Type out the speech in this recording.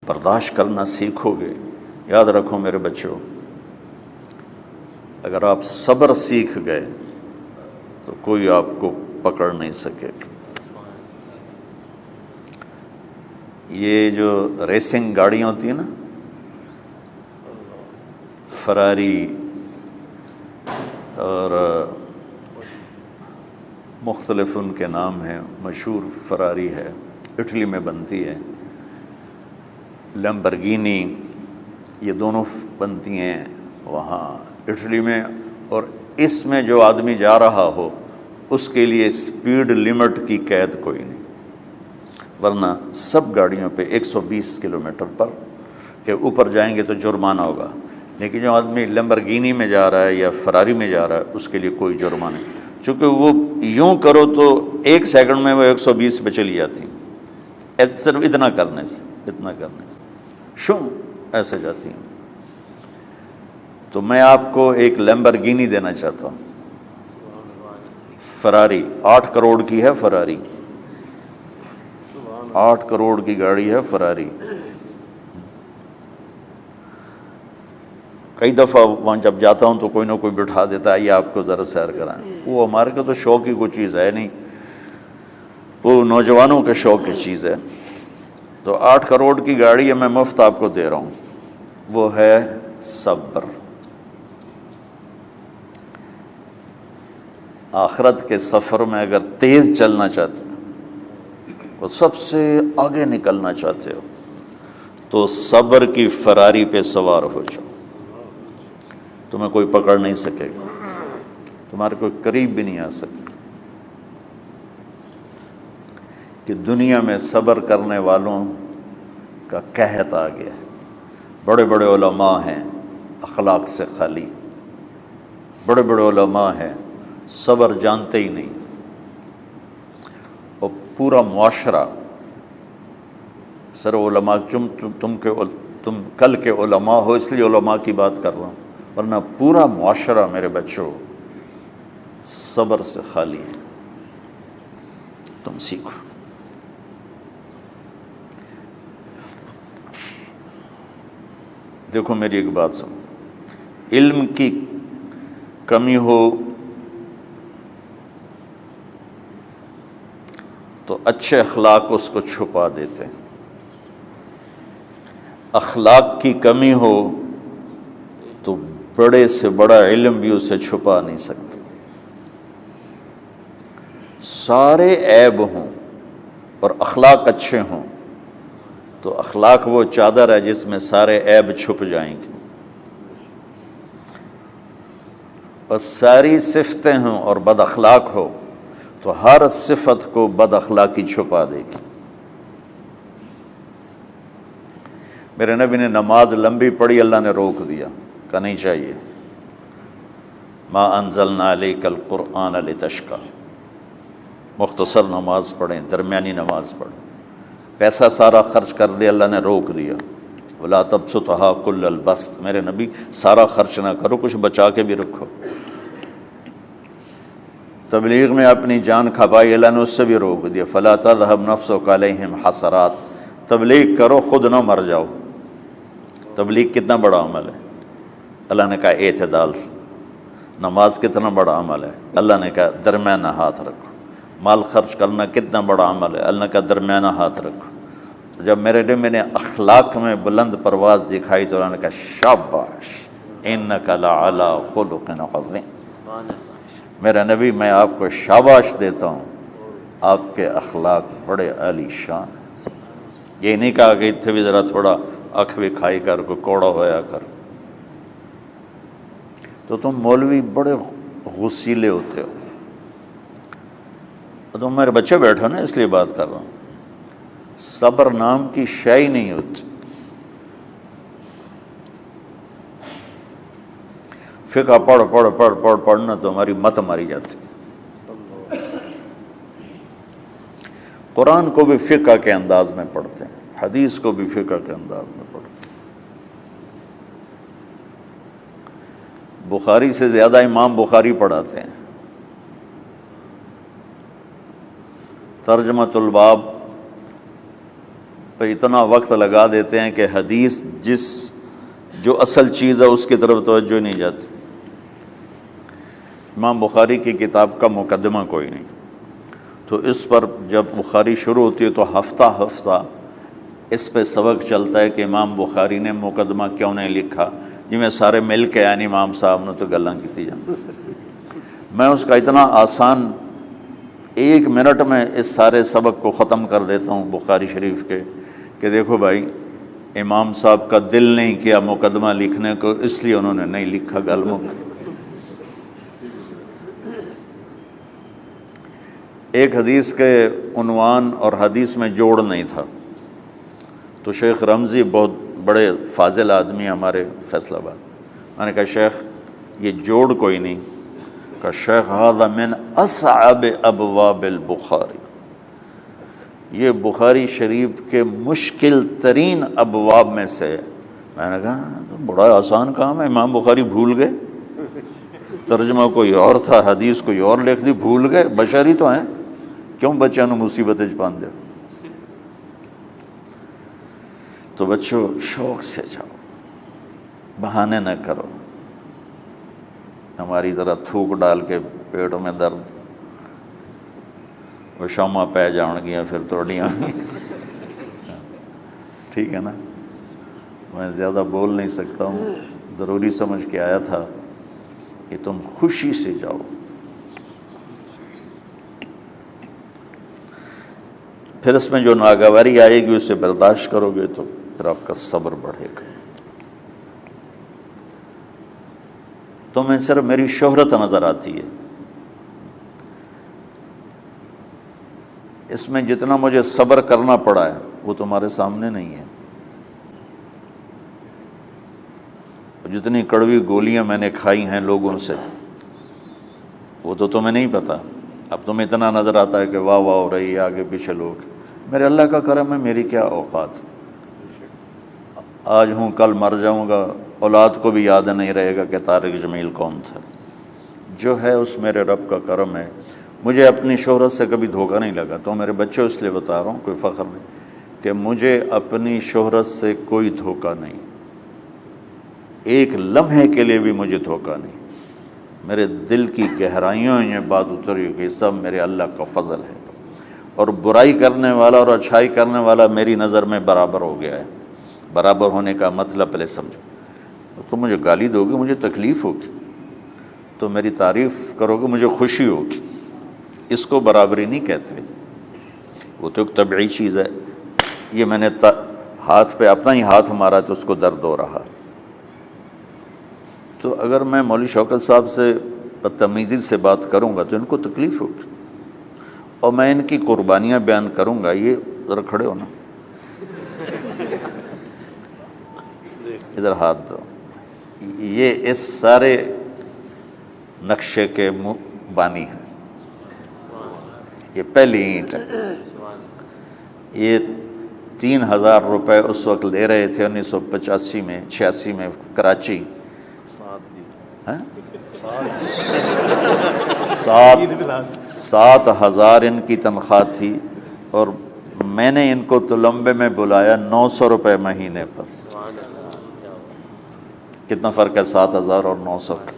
برداشت کرنا سیکھو گے. یاد رکھو میرے بچوں، اگر آپ صبر سیکھ گئے تو کوئی آپ کو پکڑ نہیں سکے گا. یہ جو ریسنگ گاڑیاں ہوتی ہیں نا، فراری اور مختلف ان کے نام ہیں، مشہور فراری ہے، اٹلی میں بنتی ہے. لیمبرگینی، یہ دونوں بنتی ہیں وہاں اٹلی میں. اور اس میں جو آدمی جا رہا ہو اس کے لیے سپیڈ لمٹ کی قید کوئی نہیں، ورنہ سب گاڑیوں پہ 120 کلومیٹر پر کے اوپر جائیں گے تو جرمانہ ہوگا. لیکن جو آدمی لیمبرگینی میں جا رہا ہے یا فراری میں جا رہا ہے اس کے لیے کوئی جرمانہ نہیں، چونکہ وہ یوں کرو تو 1 سیکنڈ میں وہ 120 پہ چلی جاتی ہیں، صرف اتنا کرنے سے شو ایسے جاتی ہیں. تو میں آپ کو ایک لیمبرگینی دینا چاہتا ہوں، فراری 8 کروڑ کی ہے. فراری 8 کروڑ کی گاڑی ہے فراری. کئی دفعہ وہاں جب جاتا ہوں تو کوئی نہ کوئی بٹھا دیتا ہے، یہ آپ کو ذرا سیر کرائیں. وہ ہمارے کو تو شوق کی کوئی چیز ہے نہیں، وہ نوجوانوں کے شوق کی چیز ہے. تو 8 کروڑ کی گاڑی ہے، میں مفت آپ کو دے رہا ہوں. وہ ہے صبر. آخرت کے سفر میں اگر تیز چلنا چاہتے اور سب سے آگے نکلنا چاہتے ہو تو صبر کی فراری پہ سوار ہو جاؤ. تمہیں کوئی پکڑ نہیں سکے گا، تمہارے کوئی قریب بھی نہیں آ سکے. کہ دنیا میں صبر کرنے والوں کا قحط آ گیا. بڑے بڑے علماء ہیں اخلاق سے خالی، بڑے بڑے علماء ہیں صبر جانتے ہی نہیں. اور پورا معاشرہ سر علماء، تم کل کے علماء ہو اس لیے علماء کی بات کر رہا ہوں، ورنہ پورا معاشرہ میرے بچوں صبر سے خالی ہے. تم سیکھو. دیکھو میری ایک بات سنو، علم کی کمی ہو تو اچھے اخلاق اس کو چھپا دیتے ہیں. اخلاق کی کمی ہو تو بڑے سے بڑا علم بھی اسے چھپا نہیں سکتا. سارے عیب ہوں اور اخلاق اچھے ہوں تو اخلاق وہ چادر ہے جس میں سارے عیب چھپ جائیں گے. اور ساری صفتیں ہوں اور بد اخلاق ہو تو ہر صفت کو بد اخلاقی چھپا دے گی. میرے نبی نے نماز لمبی پڑھی، اللہ نے روک دیا، کہا نہیں چاہیے. ما انزلنا علیک القرآن لتشقی، مختصر نماز پڑھیں، درمیانی نماز پڑھیں. پیسہ سارا خرچ کر دے، اللہ نے روک دیا. ولا تبسطها کل البسط، میرے نبی سارا خرچ نہ کرو، کچھ بچا کے بھی رکھو. تبلیغ میں اپنی جان کھپائی، اللہ نے اس سے بھی روک دیا. فلا تذهب نفسك علیہم حسرات، تبلیغ کرو خود نہ مر جاؤ. تبلیغ کتنا بڑا عمل ہے، اللہ نے کہا اعتدال. نماز کتنا بڑا عمل ہے، اللہ نے کہا درمیانہ ہاتھ رکھو. مال خرچ کرنا کتنا بڑا عمل ہے، اللہ نے کہا درمیانہ ہاتھ رکھو. جب میرے نے میں نے اخلاق میں بلند پرواز دکھائی تو اللہ نے کہا شاباش انک لعلی خلق عظیم. میرا نبی میں آپ کو شاباش دیتا ہوں، آپ کے اخلاق بڑے عالی شان ہیں. یہ نہیں کہا کہ اتنے بھی ذرا تھوڑا اکھ بھی کھائی کر، کوئی کوڑا ہویا کر. تو تم مولوی بڑے غسیلے ہوتے ہو. تم میرے بچے بیٹھو نا، اس لیے بات کر رہا ہوں. صبر نام کی شے ہی نہیں ہوتی. فقہ پڑھنا تو ہماری مت ماری جاتی. قرآن کو بھی فقہ کے انداز میں پڑھتے ہیں، حدیث کو بھی فقہ کے انداز میں پڑھتے ہیں. بخاری سے زیادہ امام بخاری پڑھاتے ہیں. ترجمۃ الباب پہ اتنا وقت لگا دیتے ہیں کہ حدیث جو اصل چیز ہے اس کی طرف توجہ نہیں جاتی۔ امام بخاری کی کتاب کا مقدمہ کوئی نہیں، تو اس پر جب بخاری شروع ہوتی ہے تو ہفتہ ہفتہ اس پہ سبق چلتا ہے کہ امام بخاری نے مقدمہ کیوں نہیں لکھا، جی میں سارے مل کے یعنی امام صاحب نے تو گلاں کیتی جان۔ میں اس کا اتنا آسان 1 منٹ میں اس سارے سبق کو ختم کر دیتا ہوں بخاری شریف کے، کہ دیکھو بھائی امام صاحب کا دل نہیں کیا مقدمہ لکھنے کو، اس لیے انہوں نے نہیں لکھا، گل مک۔ ایک حدیث کے عنوان اور حدیث میں جوڑ نہیں تھا، تو شیخ رمزی بہت بڑے فاضل آدمی ہمارے فیصل آباد، میں نے کہا شیخ یہ جوڑ کوئی نہیں، کہا شیخ ھذا من اصعب ابواب البخاری، یہ بخاری شریف کے مشکل ترین ابواب میں سے۔ میں نے کہا بڑا آسان کام ہے، امام بخاری بھول گئے، ترجمہ کوئی اور تھا، حدیث کوئی اور لکھ دی، بھول گئے، بشری تو ہیں، کیوں بچوں نے مصیبت پان دے۔ تو بچوں شوق سے جاؤ، بہانے نہ کرو، ہماری طرح تھوک ڈال کے پیٹوں میں درد، وہ شامہ پہ جان گیا پھر توڑیاں۔ ٹھیک ہے نا، میں زیادہ بول نہیں سکتا ہوں، ضروری سمجھ کے آیا تھا کہ تم خوشی سے جاؤ۔ پھر اس میں جو ناگواری آئے گی اسے برداشت کرو گے تو پھر آپ کا صبر بڑھے گا۔ تمہیں صرف میری شہرت نظر آتی ہے، اس میں جتنا مجھے صبر کرنا پڑا ہے وہ تمہارے سامنے نہیں ہے، جتنی کڑوی گولیاں میں نے کھائی ہیں لوگوں سے وہ تو تمہیں نہیں پتہ۔ اب تمہیں اتنا نظر آتا ہے کہ واہ واہ ہو رہی ہے آگے پیچھے لوگ، میرے اللہ کا کرم ہے، میری کیا اوقات، آج ہوں کل مر جاؤں گا، اولاد کو بھی یاد نہیں رہے گا کہ طارق جمیل کون تھا۔ جو ہے اس میرے رب کا کرم ہے، مجھے اپنی شہرت سے کبھی دھوکہ نہیں لگا، تو میرے بچوں اس لیے بتا رہا ہوں، کوئی فخر نہیں، کہ مجھے اپنی شہرت سے کوئی دھوکہ نہیں، ایک لمحے کے لیے بھی مجھے دھوکہ نہیں، میرے دل کی گہرائیوں یہ بات اتری کہ سب میرے اللہ کا فضل ہے، اور برائی کرنے والا اور اچھائی کرنے والا میری نظر میں برابر ہو گیا ہے۔ برابر ہونے کا مطلب پہلے سمجھو، تم مجھے گالی دو گے مجھے تکلیف ہوگی، تو میری تعریف کرو گے مجھے خوشی ہوگی، اس کو برابری نہیں کہتے، وہ تو ایک طبعی چیز ہے۔ یہ میں نے ہاتھ پہ اپنا ہی ہاتھ مارا تو اس کو درد ہو رہا، تو اگر میں مولوی شوکت صاحب سے بدتمیزی سے بات کروں گا تو ان کو تکلیف ہوگی، اور میں ان کی قربانیاں بیان کروں گا۔ یہ ذرا کھڑے ہو نا، ادھر ہاتھ دو، یہ اس سارے نقشے کے بانی ہیں، یہ پہلی اینٹ ہے، یہ 3000 روپے اس وقت لے رہے تھے 1985 میں 86 میں کراچی، 7,000 ان کی تنخواہ تھی، اور میں نے ان کو تلمبے میں بلایا 900 روپے مہینے پر۔ کتنا فرق ہے 7,000 اور 900 کا؟